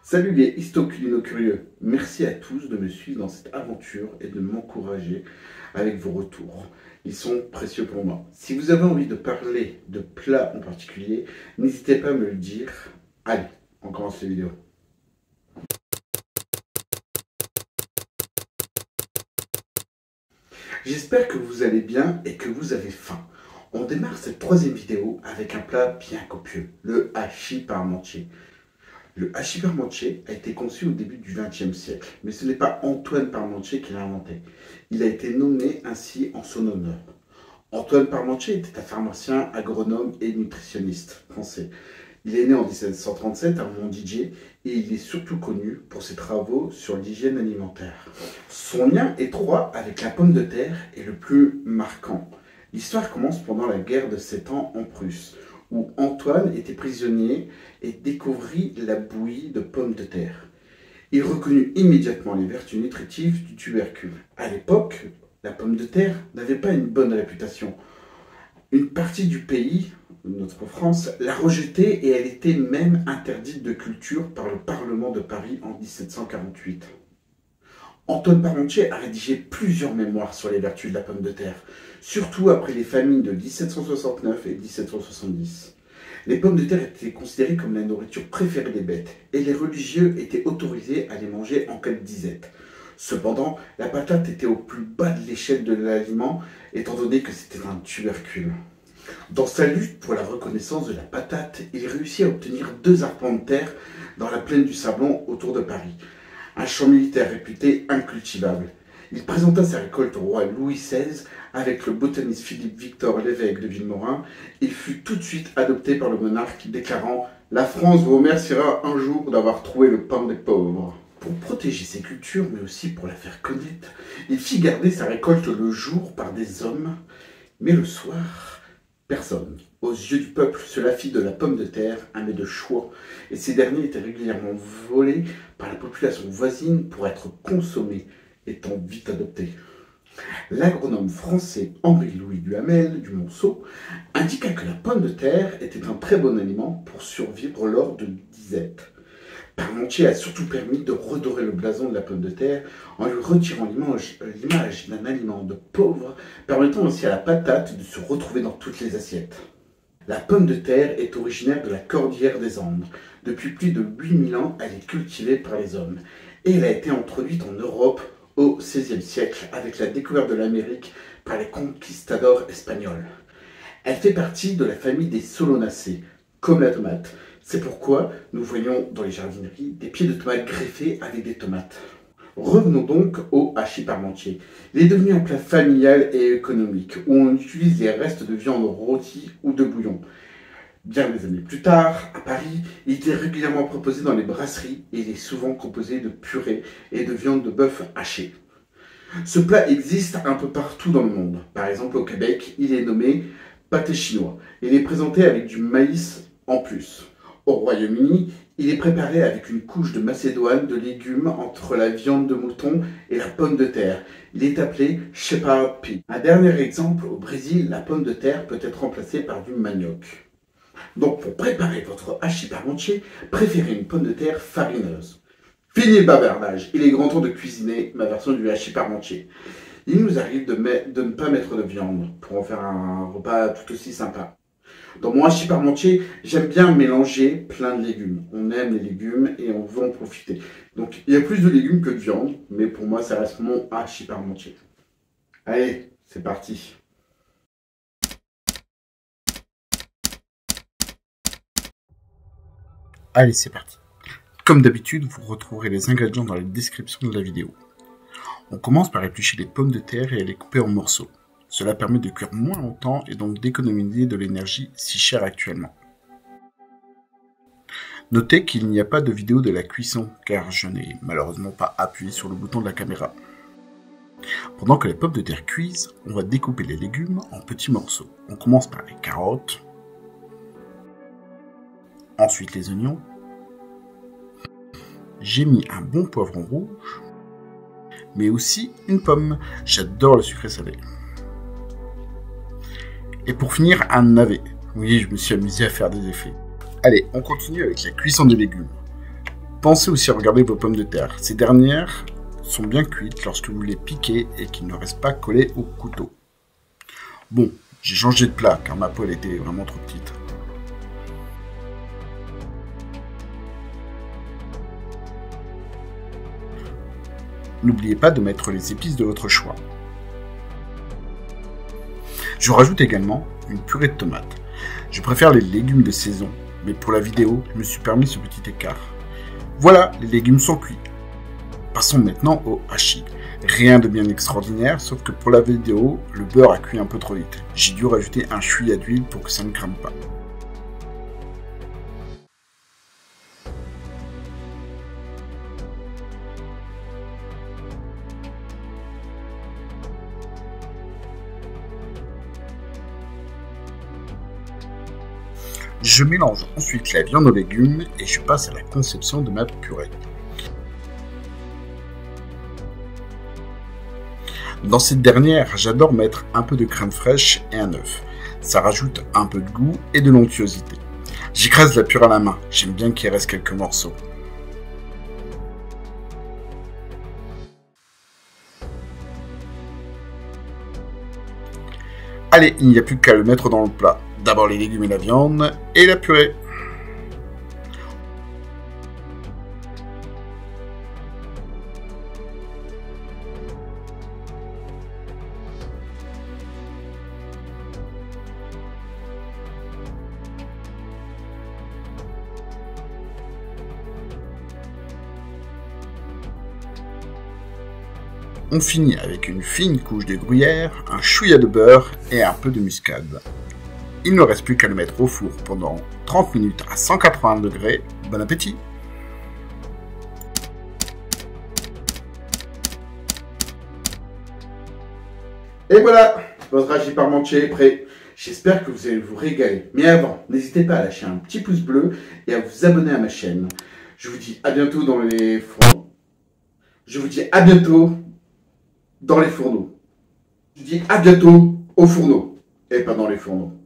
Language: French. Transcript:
Salut les histoculino-curieux, merci à tous de me suivre dans cette aventure et de m'encourager avec vos retours. Ils sont précieux pour moi. Si vous avez envie de parler de plats en particulier, n'hésitez pas à me le dire. Allez, on commence la vidéo. J'espère que vous allez bien et que vous avez faim. On démarre cette troisième vidéo avec un plat bien copieux, le hachis parmentier. Le hachis parmentier a été conçu au début du XXe siècle, mais ce n'est pas Antoine Parmentier qui l'a inventé. Il a été nommé ainsi en son honneur. Antoine Parmentier était un pharmacien, agronome et nutritionniste français. Il est né en 1737 à Montdidier et il est surtout connu pour ses travaux sur l'hygiène alimentaire. Son lien étroit avec la pomme de terre est le plus marquant. L'histoire commence pendant la guerre de 7 ans en Prusse, où Antoine était prisonnier et découvrit la bouillie de pommes de terre. Il reconnut immédiatement les vertus nutritives du tubercule. À l'époque, la pomme de terre n'avait pas une bonne réputation. Une partie du pays, notre France, l'a rejetée et elle était même interdite de culture par le Parlement de Paris en 1748. Antoine Parmentier a rédigé plusieurs mémoires sur les vertus de la pomme de terre, surtout après les famines de 1769 et 1770. Les pommes de terre étaient considérées comme la nourriture préférée des bêtes, et les religieux étaient autorisés à les manger en cas de disette. Cependant, la patate était au plus bas de l'échelle de l'aliment, étant donné que c'était un tubercule. Dans sa lutte pour la reconnaissance de la patate, il réussit à obtenir 2 arpents de terre dans la plaine du Sablon autour de Paris, un champ militaire réputé incultivable. Il présenta sa récolte au roi Louis XVI avec le botaniste Philippe Victor l'évêque de Vilmorin. Il fut tout de suite adopté par le monarque déclarant « La France vous remerciera un jour d'avoir trouvé le pain des pauvres ». Pour protéger ses cultures, mais aussi pour la faire connaître, il fit garder sa récolte le jour par des hommes, mais le soir, personne. Aux yeux du peuple, cela fit de la pomme de terre un mets de choix, et ces derniers étaient régulièrement volés par la population voisine pour être consommés, étant vite adoptés. L'agronome français Henri-Louis Duhamel du Monceau indiqua que la pomme de terre était un très bon aliment pour survivre lors de disette. Parmentier a surtout permis de redorer le blason de la pomme de terre en lui retirant l'image d'un aliment de pauvre, permettant aussi à la patate de se retrouver dans toutes les assiettes. La pomme de terre est originaire de la cordillère des Andes. Depuis plus de 8000 ans, elle est cultivée par les hommes. Et elle a été introduite en Europe au XVIe siècle avec la découverte de l'Amérique par les conquistadors espagnols. Elle fait partie de la famille des solanacées, comme la tomate. C'est pourquoi nous voyons dans les jardineries des pieds de tomates greffés avec des tomates. Revenons donc au hachis parmentier. Il est devenu un plat familial et économique, où on utilise les restes de viande rôtie ou de bouillon. Bien des années plus tard, à Paris, il était régulièrement proposé dans les brasseries et il est souvent composé de purée et de viande de bœuf hachée. Ce plat existe un peu partout dans le monde. Par exemple, au Québec, il est nommé pâté chinois. Il est présenté avec du maïs en plus. Au Royaume-Uni, il est préparé avec une couche de macédoine de légumes entre la viande de mouton et la pomme de terre. Il est appelé shepherd pea. Un dernier exemple, au Brésil, la pomme de terre peut être remplacée par du manioc. Donc pour préparer votre hachis parmentier, préférez une pomme de terre farineuse. Fini le bavardage, il est grand temps de cuisiner ma version du hachis parmentier. Il nous arrive de ne pas mettre de viande pour en faire un repas tout aussi sympa. Dans mon hachis parmentier, j'aime bien mélanger plein de légumes. On aime les légumes et on veut en profiter. Donc il y a plus de légumes que de viande, mais pour moi ça reste mon hachis parmentier. Allez, c'est parti. Allez, c'est parti. Comme d'habitude, vous retrouverez les ingrédients dans la description de la vidéo. On commence par éplucher les pommes de terre et à les couper en morceaux. Cela permet de cuire moins longtemps et donc d'économiser de l'énergie si chère actuellement. Notez qu'il n'y a pas de vidéo de la cuisson, car je n'ai malheureusement pas appuyé sur le bouton de la caméra. Pendant que les pommes de terre cuisent, on va découper les légumes en petits morceaux. On commence par les carottes, ensuite les oignons. J'ai mis un bon poivron rouge, mais aussi une pomme. J'adore le sucré salé. Et pour finir, un navet. Oui, je me suis amusé à faire des effets. Allez, on continue avec la cuisson des légumes. Pensez aussi à regarder vos pommes de terre. Ces dernières sont bien cuites lorsque vous les piquez et qu'ils ne restent pas collés au couteau. Bon, j'ai changé de plat car ma poêle était vraiment trop petite. N'oubliez pas de mettre les épices de votre choix. Je rajoute également une purée de tomates. Je préfère les légumes de saison, mais pour la vidéo, je me suis permis ce petit écart. Voilà, les légumes sont cuits. Passons maintenant au hachis. Rien de bien extraordinaire, sauf que pour la vidéo, le beurre a cuit un peu trop vite. J'ai dû rajouter un chouïa d'huile pour que ça ne crame pas. Je mélange ensuite la viande aux légumes et je passe à la conception de ma purée. Dans cette dernière, j'adore mettre un peu de crème fraîche et un œuf. Ça rajoute un peu de goût et de l'onctuosité. J'écrase la purée à la main, j'aime bien qu'il reste quelques morceaux. Allez, il n'y a plus qu'à le mettre dans le plat. D'abord les légumes et la viande, et la purée. On finit avec une fine couche de gruyère, un chouïa de beurre et un peu de muscade. Il ne reste plus qu'à le mettre au four pendant 30 minutes à 180 degrés. Bon appétit! Et voilà, votre hachis parmentier est prêt. J'espère que vous allez vous régaler. Mais avant, n'hésitez pas à lâcher un petit pouce bleu et à vous abonner à ma chaîne. Je vous dis à bientôt dans les fourneaux. Je vous dis à bientôt dans les fourneaux. Je vous dis à bientôt au fourneau et pas dans les fourneaux.